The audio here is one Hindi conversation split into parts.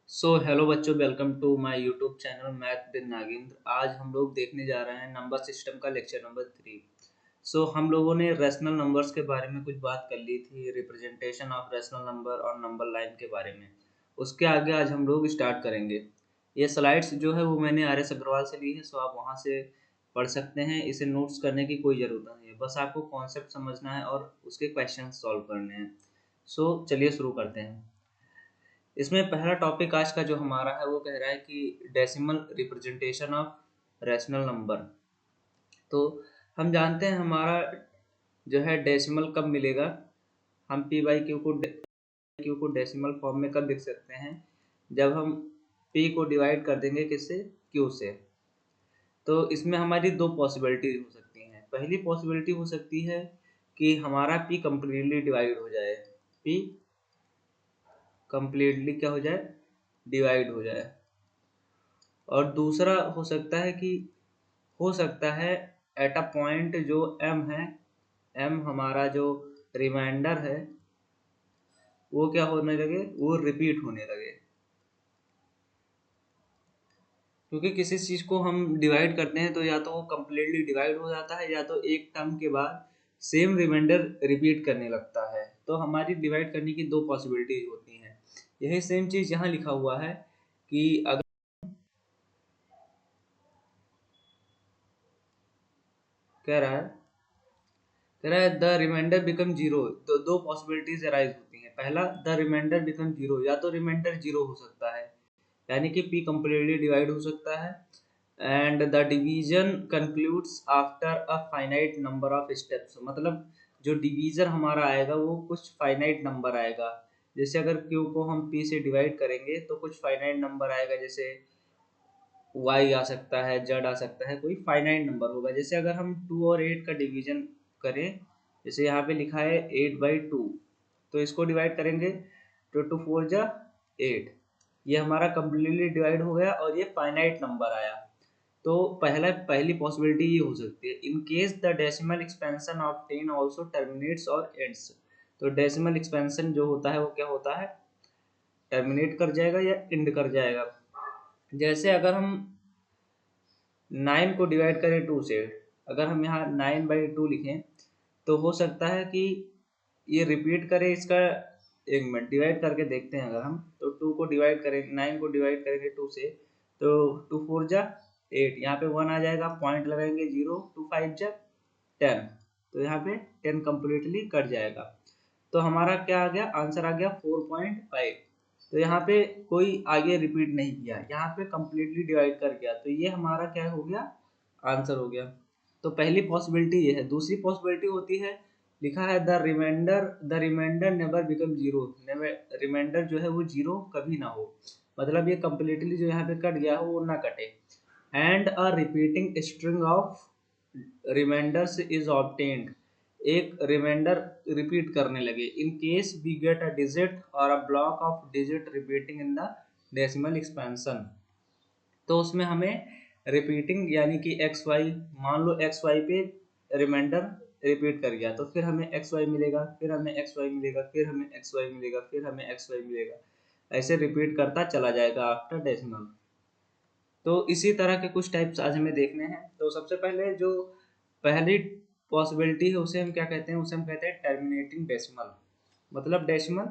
हेलो बच्चों, welcome to my YouTube channel math with Nagendra. आज हम लोग देखने जा रहे हैं नंबर सिस्टम का लेक्चर नंबर 3। हम लोगों ने रैशनल नंबर्स के बारे में कुछ बात कर ली थी, रिप्रेजेंटेशन ऑफ रैशनल नंबर और नंबर लाइन के बारे में। उसके आगे आज हम लोग स्टार्ट करेंगे। ये स्लाइड्स जो है वो मैंने आर एस अग्रवाल से ली है, सो आप वहाँ से पढ़ सकते हैं। इसे नोट्स करने की कोई ज़रूरत नहीं है, बस आपको कॉन्सेप्ट समझना है और उसके क्वेश्चन सॉल्व करने हैं। चलिए शुरू करते हैं। इसमें पहला टॉपिक आज का जो हमारा है वो कह रहा है कि decimal representation of rational number. तो हम जानते हैं हमारा जो है डेसिमल कब मिलेगा। हम पी बाई क्यू को डेसिमल फॉर्म में कब लिख सकते हैं, जब हम पी को डिवाइड कर देंगे किससे, क्यू से। तो इसमें हमारी दो पॉसिबिलिटी हो सकती हैं। पहली पॉसिबिलिटी हो सकती है कि हमारा पी कंप्लीटली डिवाइड हो जाए, पी कंप्लीटली क्या हो जाए, डिवाइड हो जाए। और दूसरा हो सकता है एट अ पॉइंट जो m है, m हमारा जो रिमाइंडर है वो क्या होने लगे, वो रिपीट होने लगे। क्योंकि किसी चीज को हम डिवाइड करते हैं तो या तो वो कम्प्लीटली डिवाइड हो जाता है या तो एक टर्म के बाद सेम रिमाइंडर रिपीट करने लगता है। तो हमारी डिवाइड करने की दो पॉसिबिलिटी होती हैं। यही सेम चीज यहाँ लिखा हुआ है कि अगर कह रहा है द रिमाइंडर बिकम जीरो। तो दो पॉसिबिलिटीज अराइज होती हैं। पहला, द रिमाइंडर बिकम जीरो, या तो रिमाइंडर जीरो हो सकता है, यानी कि पी कंप्लीटली डिवाइड हो सकता है। And the division concludes after a finite number of steps, मतलब जो डिवीजन हमारा आएगा वो कुछ फाइनाइट नंबर आएगा। जैसे अगर क्यू को हम पी से डिवाइड करेंगे तो कुछ फाइनाइट नंबर आएगा, जैसे y आ सकता है, z आ सकता है, कोई फाइनाइट नंबर होगा। जैसे अगर हम 2 और 8 का डिवीजन करें, जैसे यहाँ पे लिखा है 8/2, तो इसको डिवाइड करेंगे तो 2 4 जा 8, ये हमारा कम्प्लीटली डिवाइड हो गया और ये फाइनाइट नंबर आया। तो पहली पॉसिबिलिटी ये हो सकती है। In case the decimal expansion of 10 also terminates और एंड्स। तो डेसिमल एक्सपेंशन जो होता है वो क्या होता है, टर्मिनेट कर जाएगा या एंड कर जाएगा। जैसे अगर हम 9 को डिवाइड करें 2 से, अगर हम यहाँ 9/2 लिखें तो हो सकता है कि ये रिपीट करे इसका। एक मिनट, डिवाइड करके देखते हैं। अगर हम तो 2 को डिवाइड करें, 9 को डिवाइड करेंगे 2 से, तो 2 4 जा 8, यहाँ पे 1 आ जाएगा, पॉइंट लगाएंगे 0, 2 5 जा 10, तो यहाँ पे 10 कंप्लीटली कट जाएगा। तो हमारा क्या आ गया, आंसर आ गया 4.5। तो यहाँ पे कोई आगे रिपीट नहीं किया, यहाँ पे कंप्लीटली डिवाइड कर गया, तो ये हमारा क्या हो गया, आंसर हो गया। तो पहली पॉसिबिलिटी ये है। दूसरी पॉसिबिलिटी होती है, लिखा है the reminder never become zero. Reminder जो है वो जीरो कभी ना हो, मतलब ये कंप्लीटली जो यहाँ पे कट गया हो वो ना कटे। And a repeating string of remainders is obtained, एक रिमाइंडर रिपीट करने लगे। In case we get a digit और a block of digits repeating in the decimal expansion. तो उसमें हमें रिपीटिंग यानी कि एक्स वाई, मान लो एक्स वाई पे रिमाइंडर रिपीट कर गया, तो फिर हमें एक्स वाई मिलेगा, फिर हमें एक्स वाई मिलेगा, फिर हमें एक्स वाई मिलेगा, फिर हमें एक्स वाई मिलेगा। ऐसे रिपीट करता चला जाएगा आफ्टर डेसिमल। तो इसी तरह के कुछ टाइप्स आज हमें देखने हैं। तो सबसे पहले जो पहली पॉसिबिलिटी है उसे हम क्या कहते हैं, उसे हम कहते हैं टर्मिनेटिंग डेसिमल। मतलब डेसिमल,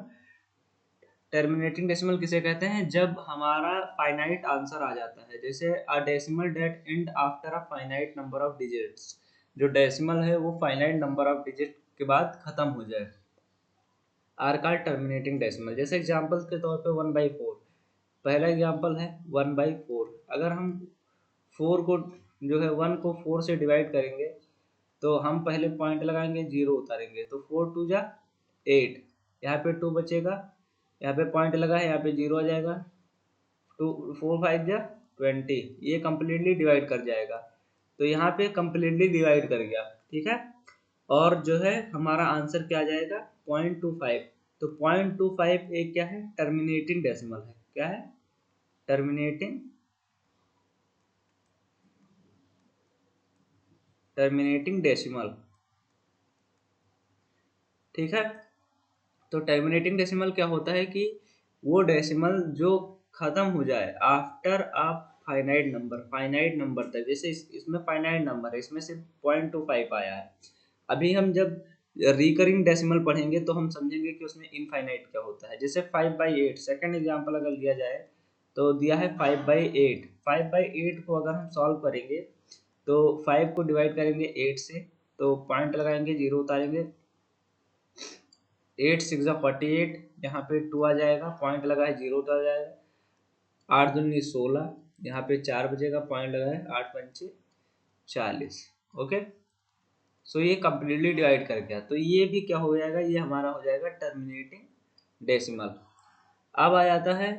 टर्मिनेटिंग डेसिमल किसे कहते हैं, जब हमारा फाइनाइट आंसर आ जाता है। जैसे a decimal date and after a finite number of digits, जो डेसिमल है वो फाइनाइट नंबर ऑफ डिजिट के बाद खत्म हो जाए, आर का टर्मिनेटिंग डेसिमल। जैसे एग्जांपल के तौर पे 1/4, पहला एग्जांपल है 1/4। अगर हम 4 को जो है 1 को 4 से डिवाइड करेंगे तो हम पहले पॉइंट लगाएंगे, 0 उतारेंगे, तो 4 2 जा 8, यहाँ पे 2 बचेगा, यहाँ पे पॉइंट लगा है, यहाँ पे 0 आ जाएगा। 4 5 जा 20, ये कंप्लीटली डिवाइड कर जाएगा। तो यहाँ पे कंप्लीटली डिवाइड कर गया, ठीक है। और जो है हमारा आंसर क्या आ जाएगा, 0.25। तो 0.25 एक क्या है, टर्मिनेटिंग डेसिमल है। क्या है, टर्मिनेटिंग डेसिमल, ठीक है। तो टर्मिनेटिंग डेसिमल क्या होता है कि वो डेसिमल जो खत्म हो जाए आफ्टर अ फाइनाइट नंबर तक, जैसे इसमें फाइनाइट नंबर है, इसमें सिर्फ 0.25 आया है। अभी हम जब रिकरिंग डेसिमल पढ़ेंगे तो हम समझेंगे कि उसमें इनफाइनाइट क्या होता है। जैसे 5/8 सेकंड एग्जांपल अगर लिया जाए तो दिया है 5/8। 5/8 को अगर हम सॉल्व करेंगे तो 5 को डिवाइड करेंगे 8 से, तो पॉइंट लगाएंगे, जीरो उतारेंगे, 8 6 48, यहाँ पे 2 आ जाएगा, पॉइंट लगा है, जीरो उतार जाएगा, 8 दूनी 16, यहाँ पे 4 बजेगा, पॉइंट लगा है, 8 पंचे 40। ओके, सो ये कंप्लीटली डिवाइड कर गया, तो ये भी क्या हो जाएगा, ये हमारा हो जाएगा टर्मिनेटिंग डेसिमल। अब आ जाता है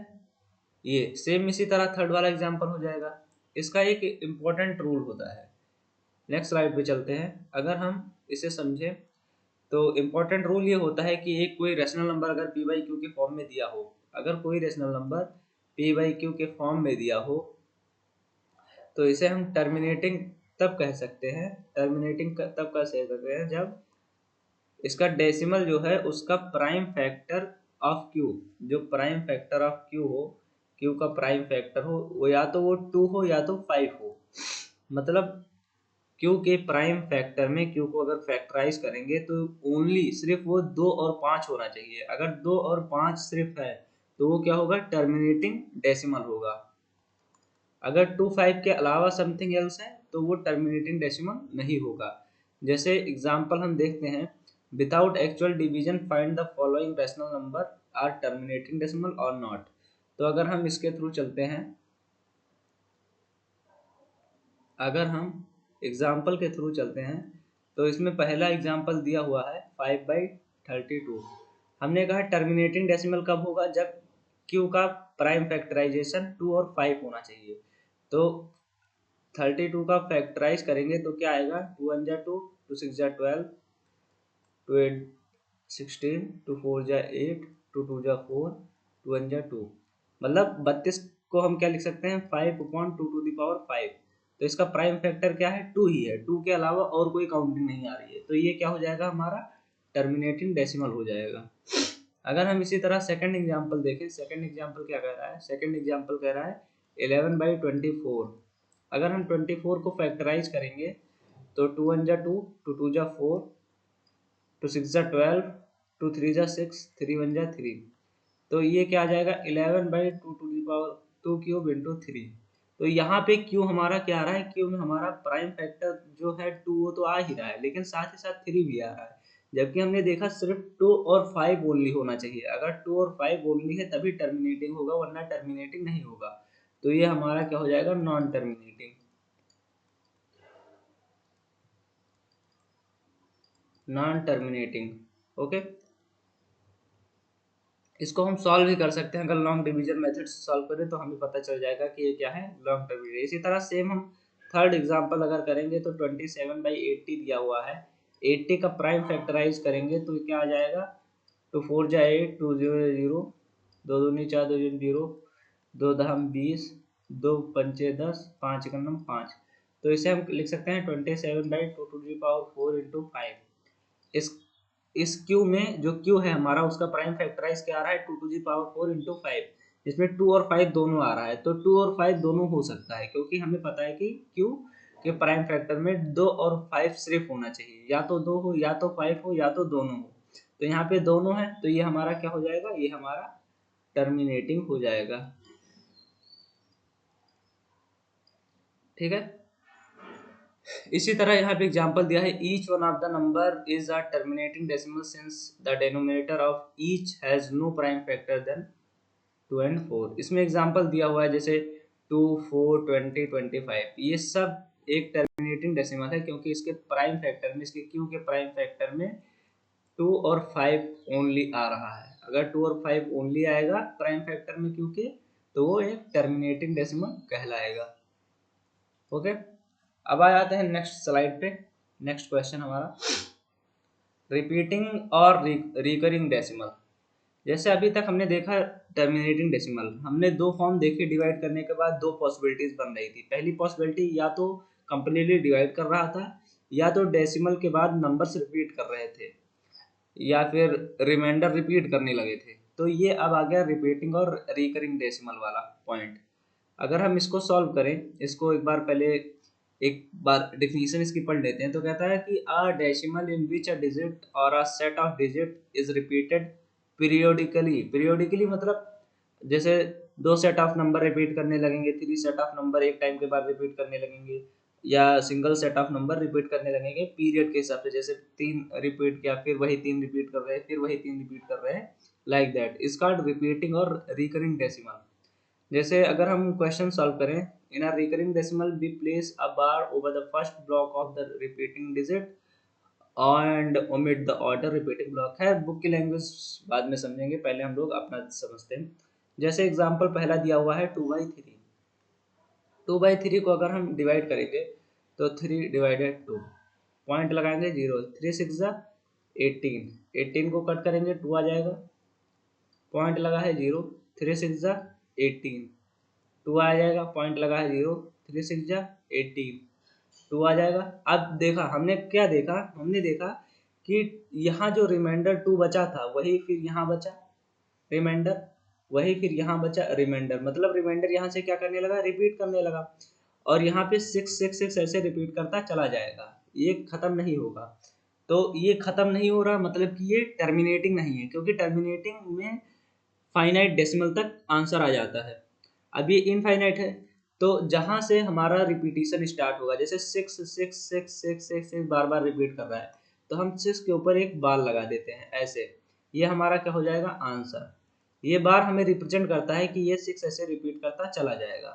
ये सेम इसी तरह थर्ड वाला एग्जांपल हो जाएगा। इसका एक इम्पोर्टेंट रूल होता है, नेक्स्ट स्लाइड पे चलते हैं। अगर हम इसे समझें तो इम्पोर्टेंट रूल ये होता है कि एक कोई रेशनल नंबर अगर पी बाई क्यू के फॉर्म में दिया हो, अगर कोई rational number P by Q के फॉर्म में दिया हो तो इसे हम टर्मिनेटिंग तब कह सकते हैं, टर्मिनेटिंग तब कह सकते हैं जब इसका डेसिमल जो है उसका प्राइम फैक्टर ऑफ क्यू, जो प्राइम फैक्टर ऑफ क्यू हो, क्यू का प्राइम फैक्टर हो, वो या तो वो 2 हो या तो 5 हो। मतलब क्यू के प्राइम फैक्टर में क्यू को अगर फैक्टराइज करेंगे तो ओनली सिर्फ वो 2 और 5 होना चाहिए। अगर 2 और 5 सिर्फ है तो वो क्या होगा, टर्मिनेटिंग डेसिमल होगा। अगर 2 5 के अलावा समथिंग एल्स है तो वो टर्मिनेटिंग डेसिमल नहीं होगा। जैसे एग्जांपल हम देखते हैं, without actual division find the following rational number are terminating decimal और नॉट। तो अगर हम इसके थ्रू चलते हैं, अगर हम एग्जाम्पल के थ्रू चलते हैं तो इसमें पहला एग्जाम्पल दिया हुआ है 5/32। हमने कहा टर्मिनेटिंग डेसिमल कब होगा, जब क्यू का प्राइम फैक्टराइजेशन 2 और 5 होना चाहिए। तो 32 का फैक्टराइज करेंगे तो क्या आएगा, 2 1 जा 2, 2 6 जा 12, 2 8 16, 2 4 जा 8, 2 2 जा 4, 2 1 जा 2, मतलब 32 को हम क्या लिख सकते हैं, 5/2 to the power 5। तो इसका प्राइम फैक्टर क्या है, 2 ही है, 2 के अलावा और कोई काउंटिंग नहीं आ रही है, तो ये क्या हो जाएगा, हमारा टर्मिनेटिंग डेसिमल हो जाएगा। अगर हम इसी तरह सेकंड एग्जांपल देखें, सेकंड एग्जांपल क्या कह रहा है, सेकंड एग्जांपल कह रहा है 11/24। अगर हम 24 को फैक्टराइज करेंगे तो 2 1 जा 2, 2 2 जा 4, 2 6 जा 12, 2 3 जा 6, 3 1 जा 3। तो ये क्या आ जाएगा, 11/2 क्यूब इंटू 3। तो यहाँ पे क्यू हमारा क्या आ रहा है, क्यू में हमारा प्राइम फैक्टर जो है 2 वो तो आ ही रहा है, लेकिन साथ ही साथ 3 भी आ रहा है। जबकि हमने देखा सिर्फ 2 और 5 ओनली होना चाहिए, अगर 2 और 5 ओनली है तभी टर्मिनेटिंग होगा, वरना टर्मिनेटिंग नहीं होगा। तो ये हमारा क्या हो जाएगा, non terminating, non terminating. Okay, इसको हम सॉल्व भी कर सकते हैं, अगर लॉन्ग डिवीजन मेथड से सॉल्व करें तो हमें पता चल जाएगा कि ये क्या है, लॉन्ग टर्मिनेटिंग। इसी तरह सेम हम थर्ड एग्जांपल अगर करेंगे तो 27/80 दिया हुआ है, 80 का प्राइम फैक्टराइज करेंगे तो क्या आ जाएगा, 2 4 जा 8, 2 0 0, 2 दूनी 4, 2 0, 2 दहम 20, 2 पंचे 10, 5 एकम 5। तो इसे हम लिख सकते हैं 27/2 into 5। इस क्यू में जो क्यू है हमारा उसका प्राइम फैक्टराइज क्या आ रहा है, 2 into 5, जिसमें 2 और 5 दोनों आ रहा है। तो 2 और 5 दोनों हो सकता है, क्योंकि हमें पता है कि क्यू के प्राइम फैक्टर में 2 और 5 सिर्फ होना चाहिए, या तो 2 हो या तो 5 हो या तो दोनों हो। तो यहाँ पे दोनों है, तो ये हमारा क्या हो जाएगा, ये हमारा टर्मिनेटिंग हो जाएगा। ठीक है, इसी तरह यहाँ पे एग्जांपल दिया है, each one of the number is a terminating decimal since the denominator of each has no prime factor then 2 and 4। इसमें एग्जांपल दिया हुआ है जैसे 2 4 20 25, ये सब एक टर्मिनेटिंग डेसिमल है, क्योंकि इसके प्राइम फैक्टर में, इसके क्यू के प्राइम फैक्टर में 2 और 5 ओनली आ रहा है। अगर 2 और 5 ओनली आएगा प्राइम फैक्टर में क्यू के, तो वो एक टर्मिनेटिंग डेसिमल कहलाएगा। ओके, अब आ जाते हैं नेक्स्ट स्लाइड पे। नेक्स्ट क्वेश्चन हमारा रिपीटिंग और रिकरिंग डेसिमल। जैसे अभी तक हमने देखा टर्मिनेटिंग डेसिमल, हमने दो फॉर्म देखे, डिवाइड करने के बाद दो पॉसिबिलिटीज बन रही थी। पहली पॉसिबिलिटी या तो कंप्लीटली डिवाइड कर रहा था, या तो डेसिमल के बाद नंबर्स रिपीट कर रहे थे, या फिर रिमाइंडर रिपीट करने लगे थे। तो ये अब आ गया रिपीटिंग और रिकरिंग डेसिमल वाला पॉइंट। अगर हम इसको सॉल्व करें, इसको एक बार पहले एक बार डेफिनेशन इसकी पढ़ लेते हैं। तो कहता है कि a decimal in which a digit और a set of digit is repeated periodically. Periodically मतलब जैसे दो सेट ऑफ नंबर रिपीट करने लगेंगे, थ्री सेट ऑफ नंबर एक टाइम के बाद रिपीट करने लगेंगे, या single set of number repeat करने लगेंगे पीरियड के हिसाब से। जैसे तीन रिपीट किया, फिर वही तीन रिपीट कर रहे हैं, फिर वही तीन रिपीट कर रहे हैं, like that is called repeating or recurring decimal. जैसे अगर हम क्वेश्चन सॉल्व करें, in a recurring decimal we place a bar over the first block of the repeating digit and omit the order repeating block. है बुक की लैंग्वेज बाद में समझेंगे, पहले हम लोग अपना समझते हैं। जैसे एग्जांपल पहला दिया हुआ है 2/3। 2/3 को अगर हम डिवाइड करेंगे तो 3/2 पॉइंट लगाएंगे 0, 3 6 18, 18 को कट करेंगे 2 आ जाएगा, पॉइंट लगा है 0, 3 6 18, 2 आ जाएगा, पॉइंट लगा है 0, 3 6 18, 2 आ जाएगा। अब देखा हमने क्या देखा, हमने देखा कि यहाँ जो रिमाइंडर 2 बचा था वही फिर यहाँ बचा रिमाइंडर, वही फिर यहाँ बचा रिमाइंडर, मतलब रिमाइंडर यहाँ से क्या करने लगा, रिपीट करने लगा। और यहाँ पे 6 ऐसे रिपीट करता चला जाएगा, ये खत्म नहीं होगा। तो ये खत्म नहीं हो रहा मतलब कि ये टर्मिनेटिंग नहीं है, क्योंकि टर्मिनेटिंग में फाइनाइट डेसिमल तक आंसर आ जाता है, अब ये इनफाइनाइट है। तो जहां से हमारा रिपीटिशन स्टार्ट होगा, जैसे 6 बार बार रिपीट कर रहा है, तो हम 6 के ऊपर एक बार लगा देते हैं ऐसे, ये हमारा क्या हो जाएगा, आंसर। ये बार हमें रिप्रेजेंट करता है कि ये 6 ऐसे रिपीट करता चला जाएगा।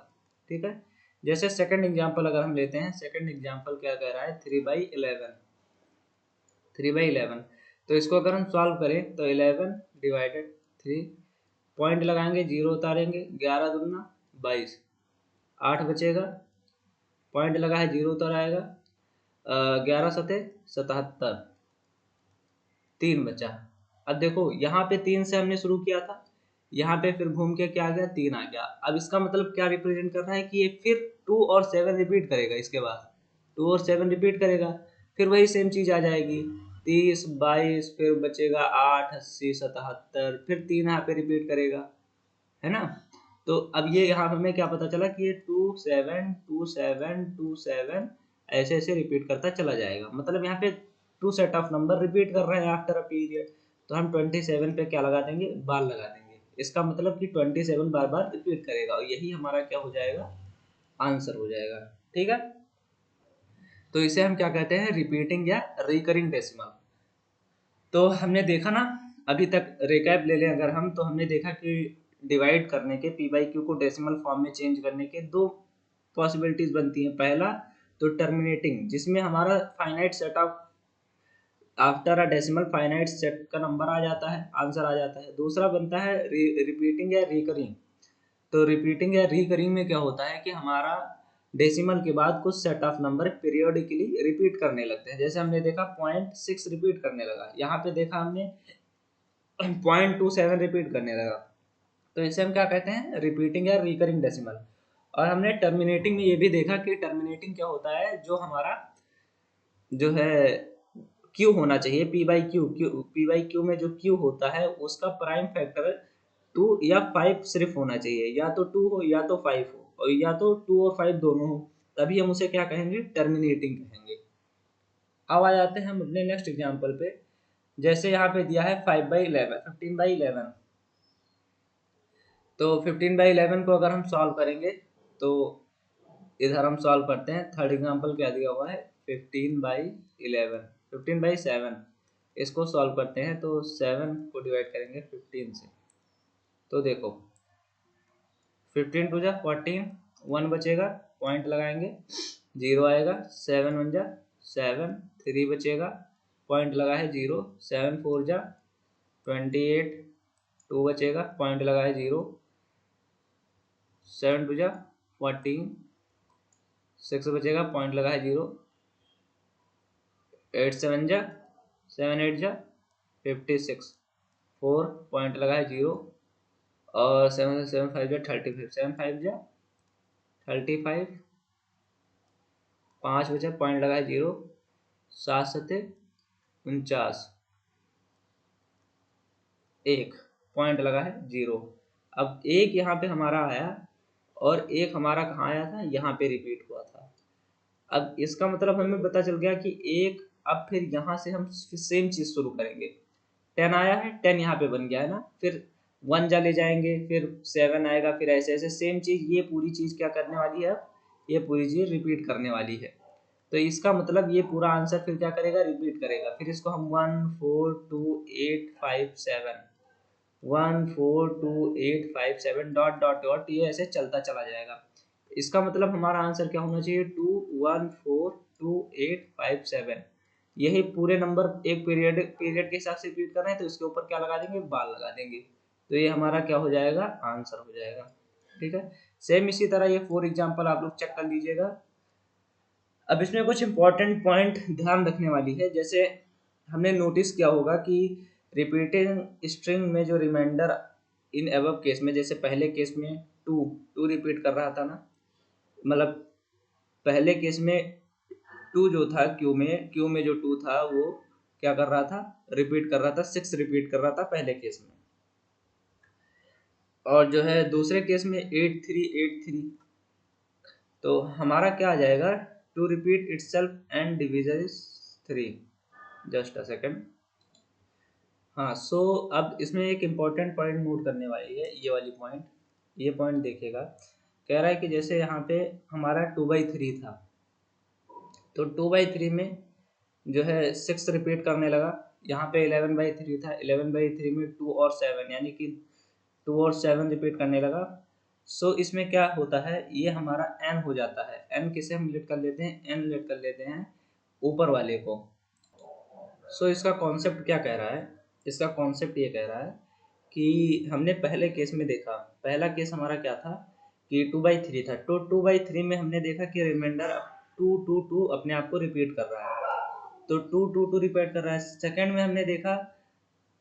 ठीक है। जैसे सेकंड एग्जांपल अगर हम लेते हैं, सेकंड एग्जांपल क्या कह रहा है, 3/11। 3/11 तो इसको अगर हम सॉल्व करें तो 11/3 पॉइंट लगाएंगे, 0 उतारेंगे, 11 दूना 22, 8 बचेगा, पॉइंट लगा है 0 उतर आएगा, 11 सते 77, 3 बचा। अब देखो यहाँ पे 3 से हमने शुरू किया था, यहाँ पे फिर घूम के क्या आ गया, 3 आ गया। अब इसका मतलब क्या रिप्रेजेंट कर रहा है कि ये फिर 2 और 7 रिपीट करेगा, इसके बाद 2 और 7 रिपीट करेगा, फिर वही सेम चीज आ जाएगी, 30 22, फिर बचेगा 8 80 77, फिर 3 यहाँ पे रिपीट करेगा, है ना। तो अब ये यहाँ हमें क्या पता चला कि ये 2 7 ऐसे ऐसे रिपीट करता चला जाएगा, मतलब यहाँ पे 2 सेट ऑफ नंबर रिपीट कर रहे हैं आफ्टर अ पीरियड। तो हम 27 पे क्या लगा देंगे, बार लगा देंगे, इसका मतलब कि 27 बार बार रिपीट करेगा, और यही हमारा क्या हो जाएगा, आंसर हो जाएगा। ठीक है। तो इसे हम क्या कहते हैं, रिपीटिंग या रिकरिंग डेसिमल। तो हमने देखा ना, अभी तक रिकैप ले लें अगर हम, तो हमने देखा कि डिवाइड करने के, पी बाई क्यू को डेसिमल फॉर्म में चेंज करने के दो पॉसिबिलिटीज बनती हैं। पहला तो टर्मिनेटिंग, जिसमें हमारा finite set of after a decimal finite set का नंबर आ जाता है, आंसर आ जाता है। दूसरा बनता है रिपीटिंग या रिकरिंग। तो रिपीटिंग या रिकरिंग में क्या होता है कि हमारा डेसिमल के बाद कुछ set of number periodically repeat करने लगते हैं। जैसे हमने देखा 0.6 रिपीट करने लगा, यहाँ पे देखा हमने 0.27 रिपीट करने लगा। तो इसे हम क्या कहते हैं, रिपीटिंग या रिकरिंग डेसिमल। और हमने टर्मिनेटिंग में ये भी देखा कि टर्मिनेटिंग क्या होता है, जो हमारा जो है क्यू होना चाहिए, पी बाई क्यू में जो क्यू होता है उसका प्राइम फैक्टर 2 या 5 सिर्फ होना चाहिए, या तो 2 हो या तो 5 हो, और या तो 2 और 5 दोनों हो, तभी हम उसे क्या कहेंगे, टर्मिनेटिंग कहेंगे। अब आ जाते हैं हम अपने नेक्स्ट एग्जांपल पे। जैसे यहाँ पे दिया है 5/11, 15/11। तो 15/11 को अगर हम सॉल्व करेंगे तो इधर हम सॉल्व करते हैं। थर्ड एग्जांपल क्या दिया हुआ है, 15/11, 15/7। इसको सॉल्व करते हैं तो 7 को डिवाइड करेंगे 15 से। तो देखो 15 2 जा 14, 1 बचेगा, पॉइंट लगाएंगे, 0 आएगा, 7 1 जा 7, 3 बचेगा, पॉइंट लगा है 0, 7 4 जा 28, 2 बचेगा, पॉइंट लगा है 0, 7 2 जा 14, 6 बचेगा, पॉइंट लगा है 0, 8 7 जा 7 8 जा 56, 4 पॉइंट लगा है 0, और 7 7 5 जा 35, 7 5 जा 35, 5 बचा, पॉइंट लगा है 0, 7 7 49, 1। पॉइंट लगा है 0। अब एक यहाँ पे हमारा आया और एक हमारा कहाँ आया था, यहाँ पे रिपीट हुआ था। अब इसका मतलब हमें पता चल गया कि एक, अब फिर यहाँ से हम सेम चीज शुरू करेंगे। 10 आया है, 10 यहाँ पे बन गया है ना, फिर 1 जा ले जाएंगे, फिर 7 आएगा, फिर ऐसे ऐसे सेम चीज, ये पूरी चीज क्या करने वाली है, अब ये पूरी चीज रिपीट करने वाली है। तो इसका मतलब ये पूरा आंसर फिर क्या करेगा, रिपीट करेगा। फिर इसको हम 1 4 2 8 5 7 1 4 2 8 5 7 डॉट डॉट डॉट, ये ऐसे चलता चला जाएगा। इसका मतलब हमारा आंसर क्या होना चाहिए, 2 1 4 2 8 5 7। यही पूरे नंबर एक पीरियड पीरियड के हिसाब से रिपीट कर रहे हैं, तो इसके ऊपर क्या लगा देंगे, बाल लगा देंगे। तो ये हमारा क्या हो जाएगा, आंसर हो जाएगा। ठीक है, सेम इसी तरह ये 4 एग्जाम्पल आप लोग चेक कर लीजिएगा। अब इसमें कुछ इंपॉर्टेंट पॉइंट ध्यान रखने वाली है। जैसे हमने नोटिस किया होगा कि रिपीटिंग स्ट्रिंग में जो रिमाइंडर इन एबव केस में, जैसे पहले केस में टू रिपीट कर रहा था ना, मतलब पहले केस में टू जो था क्यू में जो टू था वो क्या कर रहा था, रिपीट कर रहा था, 6 रिपीट कर रहा था पहले केस में। और जो है दूसरे केस में 8 3 तो हमारा क्या आ जाएगा, to repeat itself and divisor is 3। Just a second. हाँ, सो अब इसमें एक इम्पॉर्टेंट पॉइंट नोट करने वाली है, ये वाली पॉइंट, ये पॉइंट देखिएगा। कह रहा है कि जैसे यहाँ पे हमारा 2/3 था, तो 2/3 में जो है 6 रिपीट करने लगा। यहाँ पे 11/3 था, 11/3 में 2 और 7 यानी कि 2 और 7 रिपीट करने लगा। सो इसमें क्या होता है, ये हमारा n हो जाता है। n किसे हम लेट कर लेते हैं, n लेट कर लेते हैं ऊपर वाले को। सो इसका कॉन्सेप्ट क्या कह रहा है, इसका कॉन्सेप्ट ये कह रहा है कि हमने पहले केस में देखा, पहला केस हमारा क्या था कि 2/3 था, तो 2/3 में हमने देखा कि रिमाइंडर 2 अपने आप को रिपीट कर रहा है, तो 2 रिपीट कर रहा है। सेकंड में हमने देखा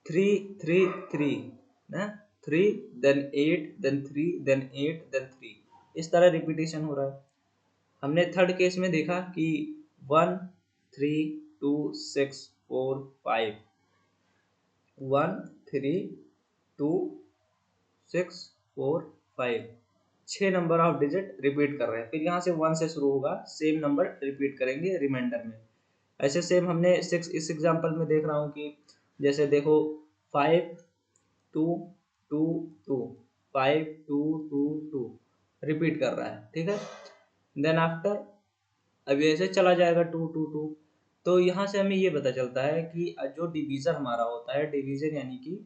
3 ना, 3 देन 8 देन 3 देन 8 देन 3, इस तरह रिपीटेशन हो रहा है। हमने थर्ड केस में देखा कि 1 3 2 6 4 5 1 3 2 6 4 5, 6 नंबर ऑफ डिजिट रिपीट कर रहे हैं। फिर यहाँ से 1 से शुरू होगा, सेम नंबर रिपीट करेंगे रिमाइंडर में। ऐसे सेम हमने 6 इस एग्जांपल में देख रहा हूँ कि जैसे देखो 5 2 2 2 5 2 2 2 रिपीट कर रहा है। ठीक है, देन आफ्टर अब ऐसे चला जाएगा 2 2 2। तो यहाँ से हमें ये पता चलता है कि जो डिवीजन हमारा होता है, डिवीजन यानी कि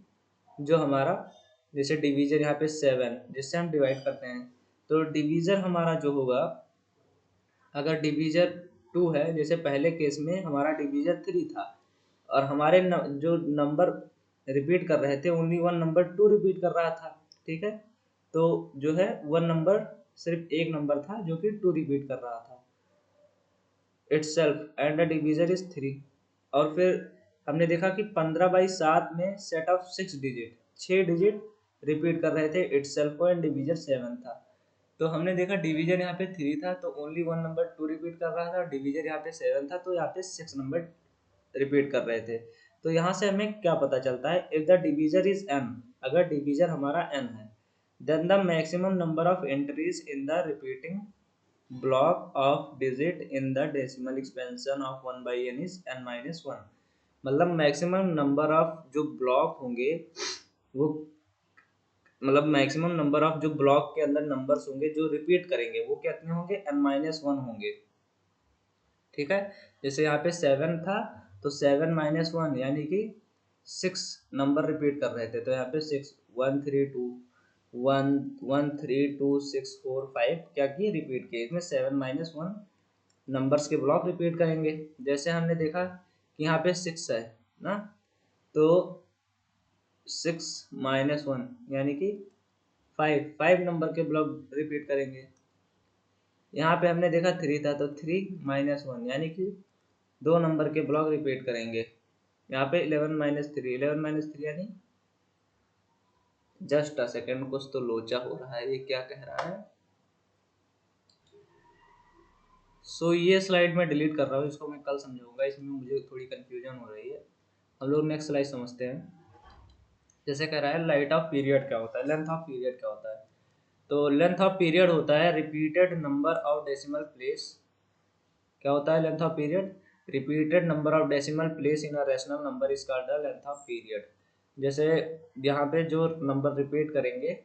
जो हमारा, जैसे डिवीजन यहाँ पे 7 जिससे हम डिवाइड करते हैं, तो डिवीजन हमारा जो होगा, अगर डिवीजन 2 है, जैसे पहले केस में हमारा डिवीजन 3 था और हमारे जो नंबर रिपीट कर रहे थे, ओनली 1 नंबर 2 रिपीट कर रहा था। ठीक है, तो जो है 1 नंबर, सिर्फ एक नंबर था जो कि 2 रिपीट कर रहा था itself and the divisor is 3। और फिर हमने देखा कि 15/7 में set of 6 digit, 6 digit repeat कर रहे थे itself को, एंड डिवीजर 7 था। तो हमने देखा डिवीजन यहाँ पे 3 था तो ओनली 1 नंबर 2 रिपीट कर रहा था, डिवीजर यहाँ पे 7 था तो यहाँ पे 6 नंबर रिपीट कर रहे थे। तो यहाँ से हमें क्या पता चलता है, if the divisor is n, अगर डिवीजर हमारा n है, then the maximum number of entries in the repeating block of digit in the decimal expansion of 1/n is n-1। मतलब मैक्सिमम नंबर ऑफ जो ब्लॉक होंगे वो, मतलब मैक्सिमम नंबर ऑफ जो ब्लॉक के अंदर नंबर्स होंगे जो रिपीट करेंगे वो कितने होंगे, n-1 होंगे। ठीक है, जैसे यहाँ पे 7 था तो 7-1 यानी कि 6 नंबर रिपीट कर रहे थे, तो यहाँ पे 6 1 3 2 1 1 3 2 6 4 5 क्या किए, रिपीट किए। इसमें 7-1 नंबर्स के ब्लॉक रिपीट करेंगे। जैसे हमने देखा कि यहाँ पे 6 है ना, तो 6-1 यानी कि 5 नंबर के ब्लॉक रिपीट करेंगे। यहाँ पे हमने देखा 3 था तो 3-1 यानी कि 2 नंबर के ब्लॉक रिपीट करेंगे। यहाँ पे 11-3 यानी, जस्ट अ सेकेंड, कुछ तो लोचा हो रहा है, ये क्या कह रहा है। सो ये स्लाइड मैं डिलीट कर रहा हूँ, इसको मैं कल समझाऊंगा, इसमें मुझे थोड़ी कंफ्यूजन हो रही है। हम लोग नेक्स्ट स्लाइड समझते हैं। जैसे कह रहा है लाइट ऑफ पीरियड क्या होता है, लेंथ ऑफ पीरियड क्या होता है। तो लेंथ ऑफ पीरियड होता है repeated number of decimal place. क्या होता है length of period? Repeated number of decimal place in a rational number is called the length of period. जैसे यहाँ पे जो नंबर रिपीट करेंगे,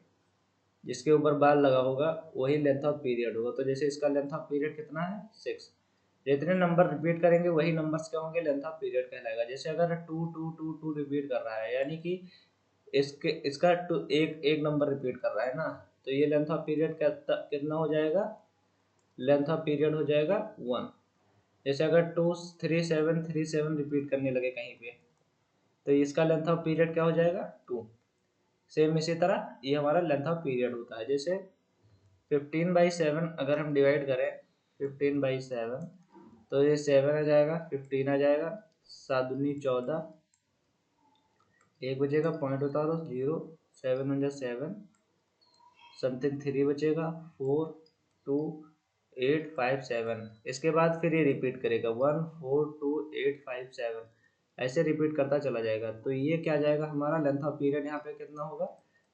जिसके ऊपर बार लगा होगा, वही लेंथ ऑफ पीरियड होगा। तो जैसे इसका लेंथ ऑफ पीरियड कितना है 6। जितने नंबर रिपीट करेंगे वही नंबर्स क्या होंगे, लेंथ ऑफ पीरियड कहलाएगा। जैसे अगर 2 रिपीट कर रहा है, यानी कि इसका एक एक नंबर रिपीट कर रहा है ना, तो ये लेंथ ऑफ पीरियड कितना हो जाएगा, लेंथ ऑफ पीरियड हो जाएगा 1। जैसे अगर 2 3 7 3 7 रिपीट करने लगे कहीं पे, तो इसका लेंथ ऑफ पीरियड क्या हो जाएगा 2। सेम इसी तरह ये हमारा लेंथ ऑफ पीरियड होता है। जैसे 15/7 अगर हम डिवाइड करें, 15/7, तो ये 7 आ जाएगा, 15 आ जाएगा, 7 दूनी 14, एक बचेगा, पॉइंट उतारो 0, 7 × 7 समथिंग 3 बचेगा, 4 2 8 5 7। इसके बाद फिर ये रिपीट करेगा 1 4 2 8 5 7, ऐसे रिपीट करता चला जाएगा। तो ये क्या जाएगा हमारा लेंथ ऑफ पीरियड, यहाँ पे कितना होगा,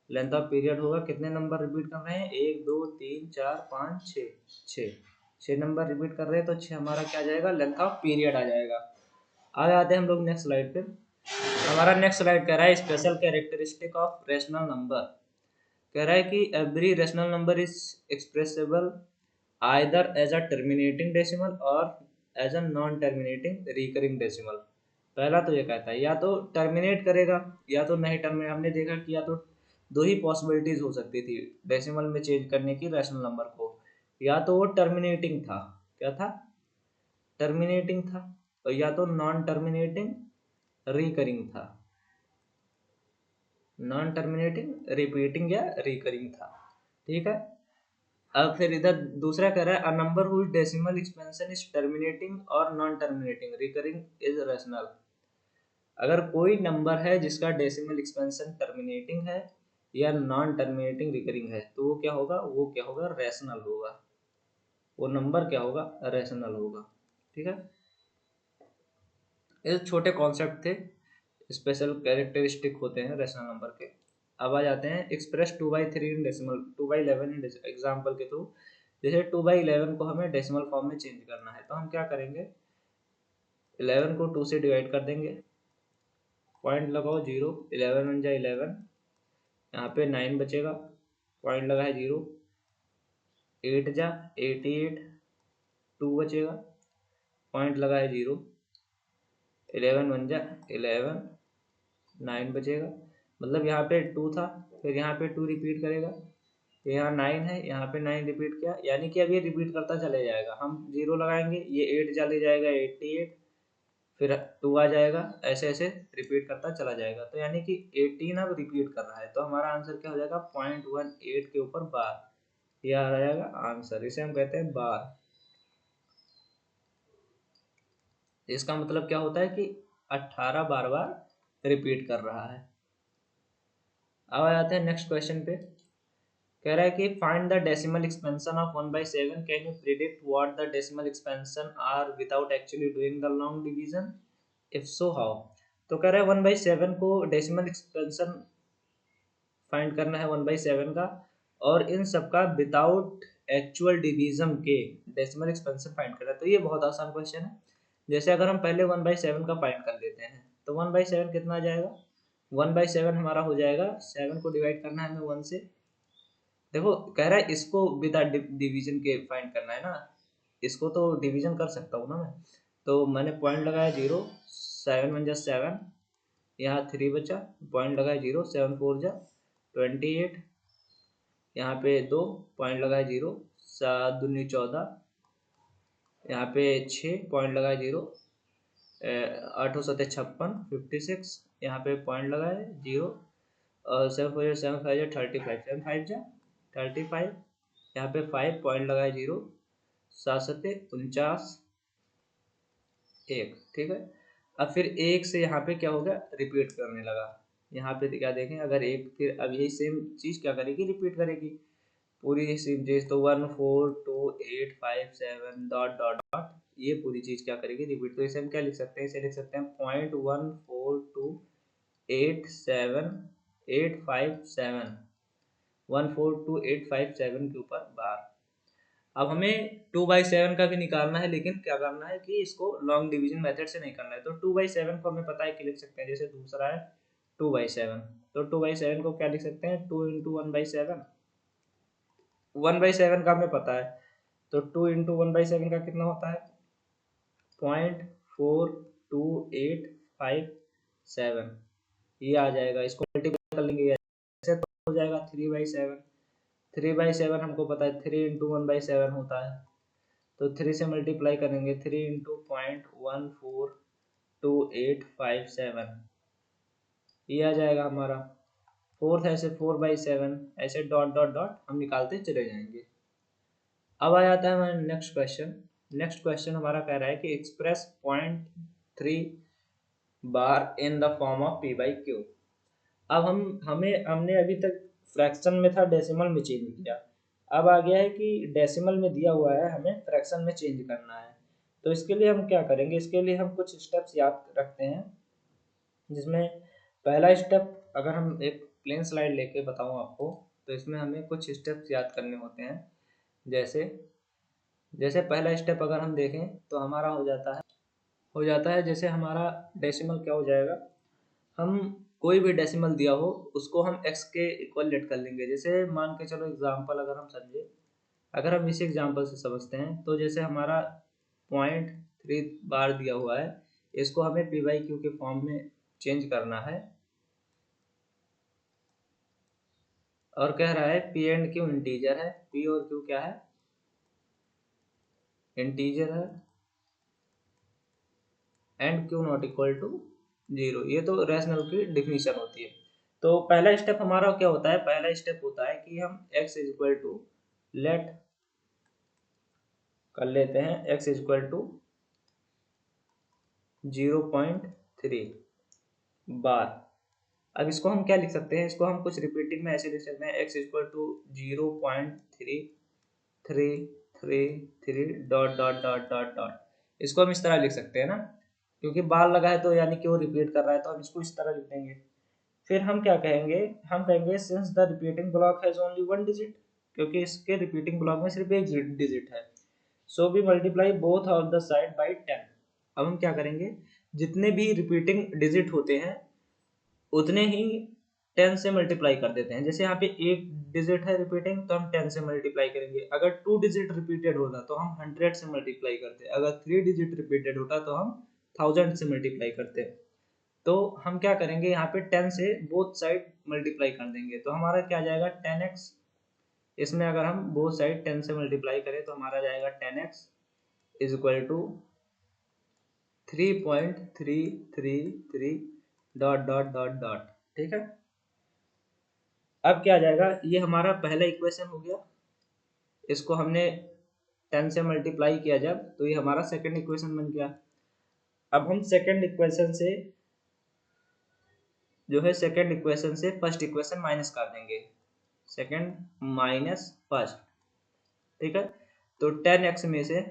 लेंथ ऑफ पीरियड होगा, कितने नंबर रिपीट कर रहे हैं, 1 2 3 4 5 6, 6 नंबर रिपीट कर रहे हैं, तो 6 हमारा क्या जाएगा, लेंथ ऑफ पीरियड आ जाएगा। आगे आते हैं हम लोग नेक्स्ट स्लाइड पे। हमारा नेक्स्ट स्लाइड कह रहा है special characteristic of rational number. कह रहा है कि every rational number is expressible either as a terminating decimal or as a non terminating recurring decimal. पहला तो ये कहता है या तो टर्मिनेट करेगा या तो नहीं टर्मिनेट। हमने देखा कि या तो दो ही पॉसिबिलिटीज हो सकती थी डेसिमल में चेंज करने की रेशनल नंबर को, या तो वो टर्मिनेटिंग था, क्या था, टर्मिनेटिंग था, और या तो नॉन टर्मिनेटिंग रिकरिंग था, नॉन टर्मिनेटिंग रिपीटिंग या रिकरिंग था। ठीक है। अब फिर इधर दूसरा कह रहा है a number whose decimal expansion is terminating or non terminating recurring is rational. अगर कोई नंबर है जिसका डेसिमल एक्सपेंशन टर्मिनेटिंग है या नॉन टर्मिनेटिंग रिकरिंग है, तो वो क्या होगा, वो क्या होगा, रेशनल होगा। वो नंबर क्या होगा, रेशनल होगा। ठीक है। ये छोटे कॉन्सेप्ट थे, स्पेशल कैरेक्टरिस्टिक होते हैं रेशनल नंबर के। अब आ जाते हैं express 2/3 in decimal, 2/11 in example के थ्रू। जैसे 2/11 को हमें डेसिमल फॉर्म में चेंज करना है, तो हम क्या करेंगे, 11 को 2 से डिवाइड कर देंगे, पॉइंट लगाओ 0, 11 × 11, यहाँ पे 9 बचेगा, पॉइंट लगा है 0, 8 × 88, 2 बचेगा, पॉइंट लगा है 0, 11 × 11, 9 बचेगा। मतलब यहाँ पे 2 था, फिर यहाँ पे 2 रिपीट करेगा, यहाँ 9 है, यहाँ पे 9 रिपीट किया, यानी कि अब ये रिपीट करता चले जाएगा। हम 0 लगाएंगे, ये 8 चले जाएगा 88, फिर 2 आ जाएगा, ऐसे ऐसे रिपीट करता चला जाएगा। तो यानी कि 18 अब रिपीट कर रहा है, तो हमारा आंसर क्या हो जाएगा, 0.18 के ऊपर बार, ये आ जाएगा आंसर। इसे हम कहते हैं बार। इसका मतलब क्या होता है कि 18 बार बार रिपीट कर रहा है। अब आ जाते हैं नेक्स्ट क्वेश्चन पे। कह रहा है कि find the decimal expansion of 1/7, can you predict what the decimal expansion are without actually doing the long division, if so how. तो कह रहा है 1/7 को डेसिमल एक्सपेंशन फाइंड करना है 1/7 का, और इन सबका विदाउट एक्चुअल डिवीजन के डेसिमल एक्सपेंशन फाइंड करना है। तो ये बहुत आसान क्वेश्चन है। जैसे अगर हम पहले 1/7 का फाइंड कर लेते हैं, तो 1/7 कितना आ जाएगा, 1/7 हमारा हो जाएगा, 7 को डिवाइड करना है हमें 1 से। देखो कह रहा है इसको विद डिवीजन के फाइंड करना है ना, इसको तो डिवीजन कर सकता हूँ ना मैं। तो मैंने पॉइंट लगाया 0, 7 × 7, यहाँ 3 बचा, पॉइंट लगाया 0, 7 4 × 28, यहाँ पे 2, पॉइंट लगाया 0, 7 दूनी 14, यहाँ पे 6, पॉइंट लगाया 0, 8 × 7 = 56, 56, यहाँ पे पॉइंट लगाया 0, और 7 4 7 5 35, 7 5 35, यहाँ पे 5, पॉइंट लगाए 0, 7 7 49, 1। ठीक है। अब फिर एक से यहाँ पे क्या हो गया, रिपीट करने लगा। यहाँ पे क्या देखें, अगर एक, फिर अब यही सेम चीज़ क्या करेगी, रिपीट करेगी पूरी सेम चीज़। तो 1 4 2 8 5 7 डॉट डॉट डॉट, ये पूरी चीज़ क्या करेगी, रिपीट। तो इसे हम क्या लिख सकते हैं, इसे लिख सकते हैं 0.1428 7 857 142,857 के ऊपर बार। अब हमें 2/7 का भी निकालना है, लेकिन क्या करना है कि इसको लॉन्ग डिवीजन मेथड से नहीं करना है। तो 2/7 को हमें पता है कि लिख सकते हैं, जैसे दूसरा है 2/7, तो 2/7 को क्या लिख सकते हैं, 2 इंटू 1/7। 1/7 का हमें पता है, तो 2 इंटू 1/7 का कितना होता है, 0.4287, ये आ जाएगा। इसको मल्टीप्लाई कर लेंगे ऐसे तो हो जाएगा 3/7। 3/7 हमको पता है 3 इंटू 1/7 होता है, तो 3 से मल्टीप्लाई करेंगे, 3 इंटू 0.14287, ये आ जाएगा हमारा। फोर्थ ऐसे 4/7, ऐसे डॉट डॉट डॉट हम निकालते चले जाएंगे। अब आ जाता है हमारा नेक्स्ट क्वेश्चन। नेक्स्ट क्वेश्चन हमारा कह रहा है कि express 0.3 bar in the form of p/q। अब हमने अभी तक फ्रैक्शन में था, डेसिमल में चेंज किया। अब आ गया है कि डेसिमल में दिया हुआ है, हमें फ्रैक्शन में चेंज करना है। तो इसके लिए हम क्या करेंगे, इसके लिए हम कुछ स्टेप्स याद रखते हैं, जिसमें पहला स्टेप, अगर हम एक प्लेन स्लाइड लेके बताऊं आपको, तो इसमें हमें कुछ स्टेप्स याद करने होते हैं। जैसे जैसे पहला स्टेप अगर हम देखें तो हमारा हो जाता है जैसे हमारा डेसिमल क्या हो जाएगा, हम कोई भी डेसिमल दिया हो उसको हम x के इक्वल लेट कर लेंगे। जैसे मान के चलो एग्जांपल अगर हम समझे, अगर हम इस एग्जांपल से समझते हैं, तो जैसे हमारा 0.3 बार दिया हुआ है, इसको हमें p/q के फॉर्म में चेंज करना है, और कह रहा है p एंड q इंटीजर है, p और q क्या है, इंटीजर है, and q not equal to 0। ये तो रैशनल की डिफिनीशन होती है। तो पहला स्टेप हमारा क्या होता है, पहला स्टेप होता है कि हम x is equal to let कर लेते हैं, x is equal to 0.3 bar. अब इसको हम क्या लिख सकते हैं, इसको हम कुछ रिपीटिंग में ऐसे लिख सकते हैं, x is equal to 0.3333 dot dot dot dot dot. इसको हम इस तरह लिख सकते हैं ना, क्योंकि बार लगा है तो यानी कि वो रिपीट कर रहा है, तो हम इसको इस तरह लिख देंगे। फिर हम क्या कहेंगे, हम कहेंगे since the repeating block has only one digit, क्योंकि इसके रिपीटिंग ब्लॉक में सिर्फ एक डिजिट है, so we multiply both of the side by 10। अब हम क्या करेंगे, जितने भी रिपीटिंग डिजिट होते हैं उतने ही 10 से मल्टीप्लाई कर देते हैं। जैसे यहाँ पे एक डिजिट है रिपीटिंग, तो हम 10 से मल्टीप्लाई करेंगे। अगर 2 डिजिट रिपीटेड होता तो हम 100 से मल्टीप्लाई करते, अगर 3 डिजिट रिपीटेड होता तो हम 1000 से मल्टीप्लाई करते। तो हम क्या करेंगे, यहाँ पे 10 से बोथ साइड मल्टीप्लाई कर देंगे, तो हमारा क्या जाएगा 10x। इसमें अगर हम बोथ साइड 10 से मल्टीप्लाई करें तो हमारा जाएगा 10x is equal to 3.333 dot dot dot dot. ठीक है, अब क्या जाएगा, ये हमारा पहला इक्वेशन हो गया, इसको हमने 10 से मल्टीप्लाई किया जब, तो ये हमारा सेकंड इक्वेशन बन गया। अब हम सेकंड इक्वेशन से जो है, सेकंड इक्वेशन से फर्स्ट इक्वेशन माइनस कर देंगे, सेकंड माइनस फर्स्ट। ठीक है, तो 10x में से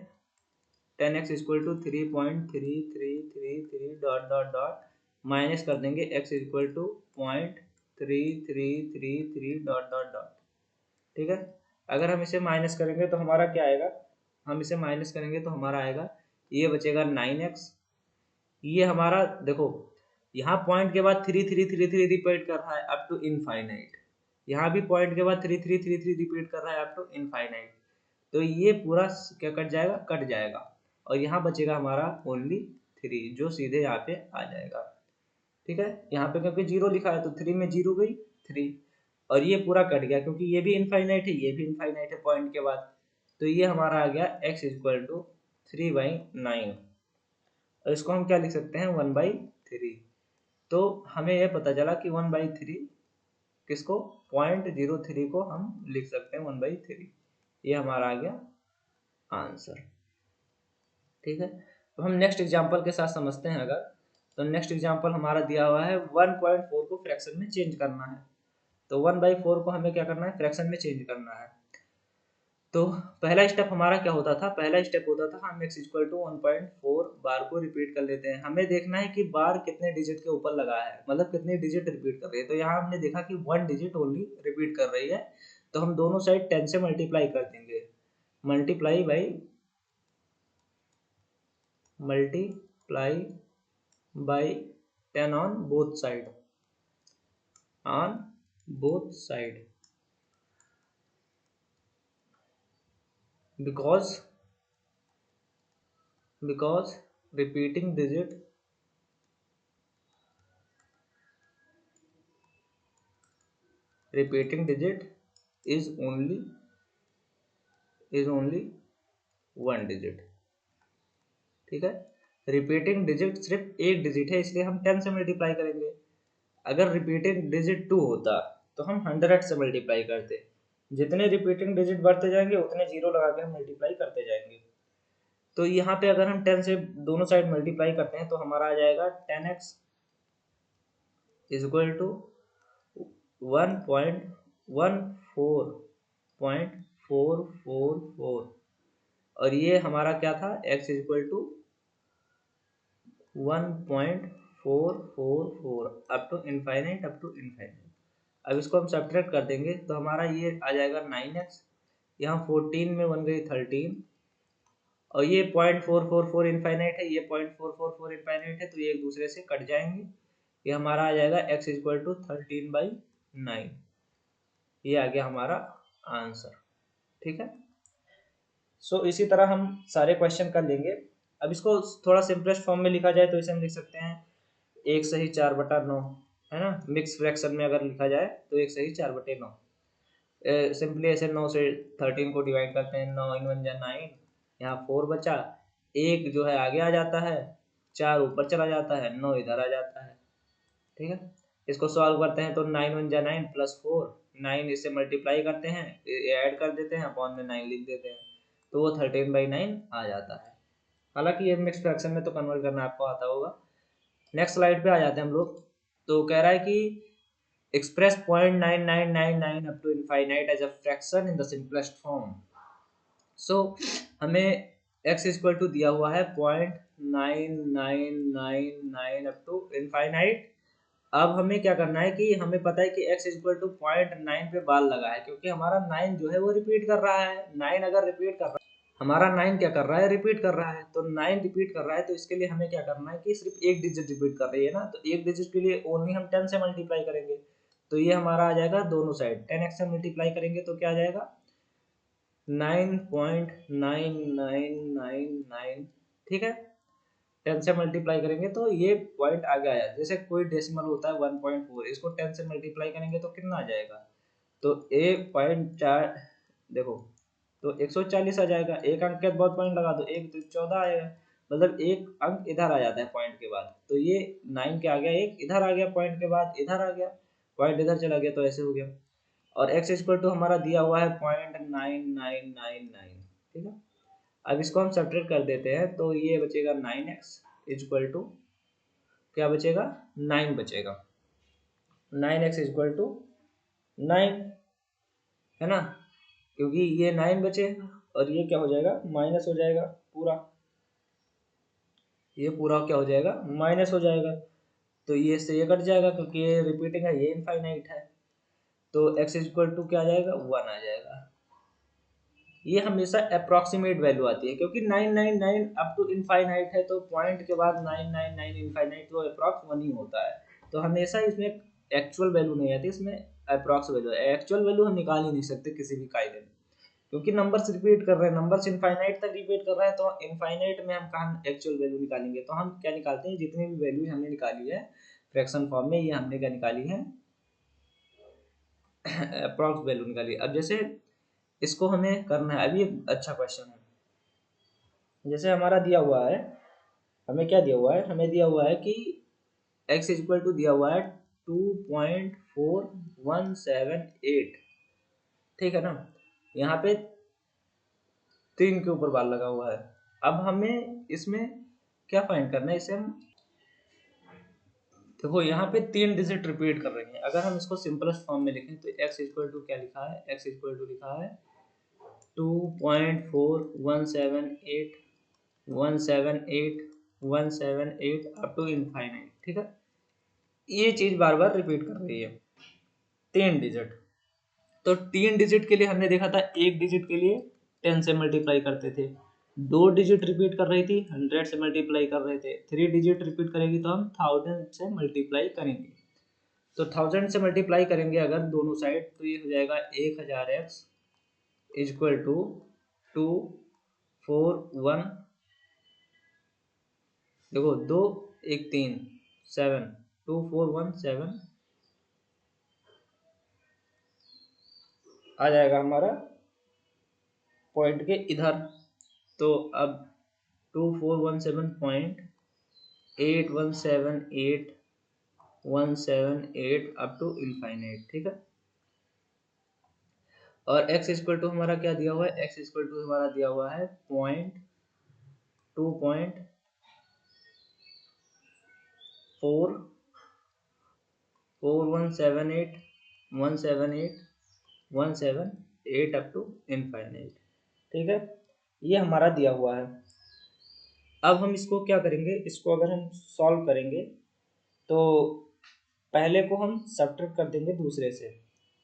10x equal to 3.3333 dot dot dot minus कर देंगे x equal to 0.3333 dot dot dot. ठीक है, अगर हम इसे माइनस करेंगे तो हमारा क्या आएगा, हम इसे माइनस करेंगे तो हमारा आएगा, ये बचेगा 9x। ये हमारा देखो, यहाँ पॉइंट के बाद 3333 रिपीट कर रहा है अप टू इनफाइनाइट, यहाँ भी पॉइंट के बाद 3333 रिपीट कर रहा है अप टू इनफाइनाइट। तो ये पूरा क्या कट जाएगा, कट जाएगा, और यहाँ बचेगा हमारा ओनली 3, जो सीधे यहाँ पे आ जाएगा। ठीक है, यहाँ पे क्योंकि 0 लिखा है तो 3 में 0 गई 3, और ये पूरा कट गया क्योंकि ये भी इनफाइनाइट है, ये भी इनफाइनाइट है पॉइंट के बाद। तो ये हमारा आ गया x इक्वल टू 3/9, और इसको हम क्या लिख सकते हैं 1/3। तो हमें यह पता चला कि 1/3 किसको, 0.03 को हम लिख सकते हैं 1/3। ये हमारा आ गया आंसर। ठीक है, तो हम नेक्स्ट एग्जांपल के साथ समझते हैं। अगर तो नेक्स्ट एग्जांपल हमारा दिया हुआ है 1.4 को फ्रैक्शन में चेंज करना है। तो 1/4 को हमें क्या करना है, फ्रैक्शन में चेंज करना है। तो पहला स्टेप हमारा क्या होता था, पहला स्टेप होता था हम x इक्वल टू 1.4 बार को रिपीट कर लेते हैं। हमें देखना है कि बार कितने डिजिट के ऊपर लगा है, मतलब कितने डिजिट रिपीट कर रही है। तो यहाँ हमने देखा कि 1 डिजिट ओनली रिपीट कर रही है, तो हम दोनों साइड 10 से मल्टीप्लाई कर देंगे। Multiply by 10 on both side, because repeating digit is only 1 digit. ठीक है, रिपीटिंग डिजिट सिर्फ एक डिजिट है, इसलिए हम 10 से मल्टीप्लाई करेंगे। अगर रिपीटिंग डिजिट 2 होता तो हम 100 से मल्टीप्लाई करते। जितने रिपीटिंग डिजिट बढ़ते जाएंगे उतने जीरो लगा के हम मल्टीप्लाई करते जाएंगे। तो यहाँ पे अगर हम 10 से दोनों साइड मल्टीप्लाई करते हैं तो हमारा आ जाएगा 10x इज इक्वल टू 1.1444, और ये हमारा क्या था, x is equal to 1.444 up to infinite. अब इसको हम सब्ट्रैक्ट कर देंगे तो हमारा ये आ जाएगा 9x, यहाँ 14 में बन गई 13, और ये 0.444 इनफाइनाइट है, ये 0.444 इनफाइनाइट है, तो ये एक दूसरे से कट जाएंगे। ये हमारा आ जाएगा x इज इक्वल टू 13/9। ये आ गया हमारा आंसर। ठीक है, सो इसी तरह हम सारे क्वेश्चन कर लेंगे। अब इसको थोड़ा सिंपलेस्ट फॉर्म में लिखा जाए तो इसे हम लिख सकते हैं 1 सही 4/9, है ना। मिक्स फ्रैक्शन में अगर लिखा जाए तो 1 सही 4/9। सिंपली ऐसे 9 से 13 को डिवाइड करते हैं, 9 × 1 = 9, यहाँ 4 बचा, एक जो है आगे आ जाता है, 4 ऊपर चला जाता है, 9 इधर आ जाता है। ठीक है, इसको सॉल्व करते हैं तो 9 × 1 = 9 प्लस 4, 9 इससे मल्टीप्लाई करते हैं, ऐड कर देते हैं, अपॉन में 9 लिख देते हैं, तो वो 13/9 आ जाता है। हालांकि ये मिक्स फ्रैक्शन में तो कन्वर्ट करना आपको आता होगा। नेक्स्ट स्लाइड पे आ जाते हैं हम लोग। तो कह रहा है कि express 0.9999 up to infinite as a fraction in the simplest form. So हमें x इक्वल टू दिया हुआ है 0.9999 up to infinite। अब हमें क्या करना है कि हमें पता है कि x इक्वल टू 0.9 पे बाल लगा है, क्योंकि हमारा 9 जो है वो रिपीट कर रहा है। 9 अगर रिपीट कर रहा है, हमारा 9 क्या कर रहा है, रिपीट कर रहा है। तो 9 रिपीट कर रहा है, तो इसके लिए हमें क्या करना है कि सिर्फ एक डिजिट रिपीट कर रही है ना, तो एक डिजिट के लिए ओनली हम 10 से मल्टीप्लाई करेंगे। तो ये हमारा आ जाएगा दोनों साइड 10x से मल्टीप्लाई करेंगे तो क्या आ जाएगा 9.9999। ठीक है, 10 से मल्टीप्लाई करेंगे तो ये पॉइंट आगे आया। जैसे कोई डेसिमल होता है 1.4, इसको 10 से मल्टीप्लाई करेंगे तो कितना आ जाएगा, तो 1.4 देखो, तो 140 आ जाएगा। एक अंक के बाद पॉइंट लगा दो, एक तो 14 आएगा, मतलब एक अंक इधर आ जाता है पॉइंट के बाद। तो ये 9 के आ गया, एक इधर आ गया पॉइंट के बाद, इधर आ गया पॉइंट, इधर चला गया, तो ऐसे हो गया। और x इक्वल टू हमारा दिया हुआ है 0.9999। ठीक है, अब इसको हम सब्ट्रैक्ट कर देते हैं तो ये बचेगा 9x इक्वल टू क्या बचेगा, 9 बचेगा। 9x इक्वल टू 9, है ना, क्योंकि ये 9 बचे और ये क्या हो जाएगा, माइनस हो जाएगा पूरा, ये पूरा क्या हो जाएगा, माइनस हो जाएगा। तो ये से ये कट जाएगा क्योंकि ये रिपीटिंग है, ये इनफाइनाइट है। तो x इक्वल टू क्या आ जाएगा, 1 आ जाएगा। ये हमेशा अप्रोक्सीमेट वैल्यू आती है, क्योंकि 999 अप टू इनफाइनाइट है, तो पॉइंट के बाद 999 इनफाइनाइट, तो अप्रॉक्स 1 ही होता है। तो हमेशा इसमें एक्चुअल वैल्यू नहीं आती, इसमें अप्रॉक्स वैल्यू है। एक्चुअल वैल्यू हम निकाल ही नहीं सकते किसी भी कायदे में, क्योंकि नंबर्स रिपीट कर रहे हैं, नंबर्स इनफाइनाइट तक रिपीट कर रहे हैं, तो इनफाइनाइट में हम कहाँ एक्चुअल वैल्यू निकालेंगे। तो हम क्या निकालते हैं, जितनी भी वैल्यू हमने निकाली है फ्रैक्शन फॉर्म में, ये हमने क्या निकाली है, अप्रॉक्स वैल्यू निकाली। अब जैसे इसको हमें करना है, अभी एक अच्छा क्वेश्चन है। जैसे हमारा दिया हुआ है, हमें क्या दिया हुआ है, हमें दिया हुआ है कि x इक्वल टू दिया हुआ है 2.4178। ठीक है ना, यहाँ पे 3 के ऊपर बाल लगा हुआ है। अब हमें इसमें क्या फाइंड करना है, इसे हम देखो यहाँ पे 3 डिजिट रिपीट कर रही हैं। अगर हम इसको सिंपलेस्ट फॉर्म में लिखें तो x इक्वल टू क्या लिखा है, x इक्वल टू लिखा है 2.4178 178 178 अप टू इनफाइनाइट। ठीक है, ये चीज बार बार रिपीट कर रही है। 3 डिजिट, तो 3 डिजिट के लिए हमने देखा था, 1 डिजिट के लिए 10 से मल्टीप्लाई करते थे, 2 डिजिट रिपीट कर रही थी 100 से मल्टीप्लाई कर रहे थे, 3 डिजिट रिपीट करेगी तो हम 1000 से मल्टीप्लाई करेंगे। तो 1000 से मल्टीप्लाई करेंगे अगर दोनों साइड, तो ये हो जाएगा 1000x इक्वल टू 241, देखो 2 1 3 7 2417 आ जाएगा हमारा पॉइंट के इधर। तो अब 2417.8178 अप टू इनफाइनाइट। ठीक है, और x इक्वल टू हमारा क्या दिया हुआ है, x इक्वल टू हमारा दिया हुआ है 2.4178 अप टू इनफाइनाइट। ठीक है, ये हमारा दिया हुआ है। अब हम इसको क्या करेंगे, इसको अगर हम सॉल्व करेंगे तो पहले को हम सब्ट्रैक्ट कर देंगे दूसरे से।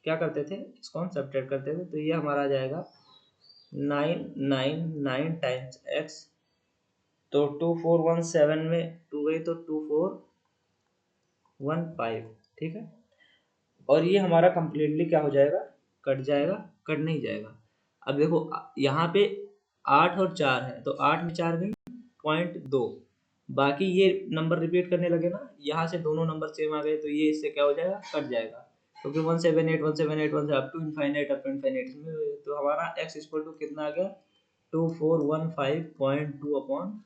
क्या करते थे, इसको हम सब्ट्रैक्ट करते थे, तो ये हमारा आ जाएगा 999 टाइम्स x, तो 2417 में 2 गई तो 2415। ठीक है, और ये हमारा कंप्लीटली क्या हो जाएगा, कट जाएगा, कट नहीं जाएगा। अब देखो यहाँ पे 8 और 4 है, तो 8 में 4 गई 0.2, बाकी ये नंबर रिपीट करने लगे ना, यहाँ से दोनों नंबर सेम आ गए, तो ये इससे क्या हो जाएगा, कट जाएगा, क्योंकि 178 178 1 अप टू इनफाइनाइट इसमें, तो हमारा x इक्वल टू कितना आ गया, 2415.2 अपॉन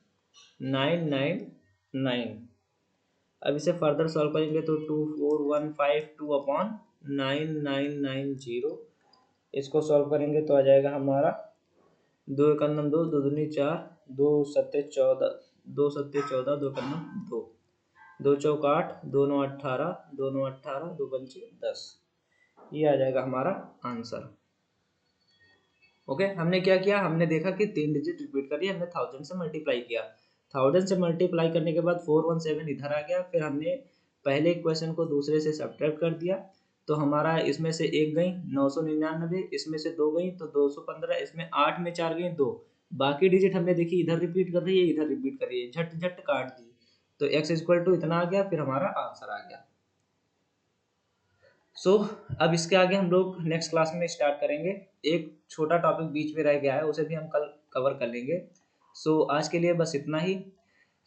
999। अब इसे फर्दर सॉल्व करेंगे तो 24152 अपॉन 9990, इसको सॉल्व करेंगे तो आ जाएगा हमारा 2 एकम 2, 2 दूनी 4, 2 सत्ते 14, 2 सत्ते 14, 2 एकम 2, 2 चौक 8, 2 9 18, 2 9 18, 2 पंचे 10, ये आ जाएगा हमारा आंसर। ओके, हमने क्या किया, हमने देखा कि 3 डिजिट रिपीट करिए, हमने 1000 से मल्टीप्लाई किया, 1000 से मल्टीप्लाई करने के बाद 417 इधर आ गया, फिर हमने पहले इक्वेशन को दूसरे से सब्ट्रैक्ट कर दिया, तो हमारा इसमें से 1 गई 999, इसमें से 2 गई तो 215, इसमें 8 में 4 गई 2, बाकी डिजिट हमने देखी इधर रिपीट कर रही है, इधर रिपीट कर रही है, झट झट काट दी, तो x इक्वल टू इतना आ गया, फिर हमारा आंसर आ गया। अब इसके आगे हम लोग नेक्स्ट क्लास में स्टार्ट करेंगे, एक छोटा टॉपिक बीच में रह गया है, उसे भी हम कल कवर कर लेंगे। आज के लिए बस इतना ही।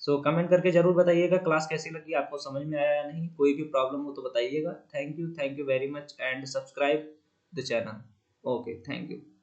कमेंट करके जरूर बताइएगा क्लास कैसी लगी, आपको समझ में आया या नहीं, कोई भी प्रॉब्लम हो तो बताइएगा। Thank you very much and subscribe the channel. Okay, thank you.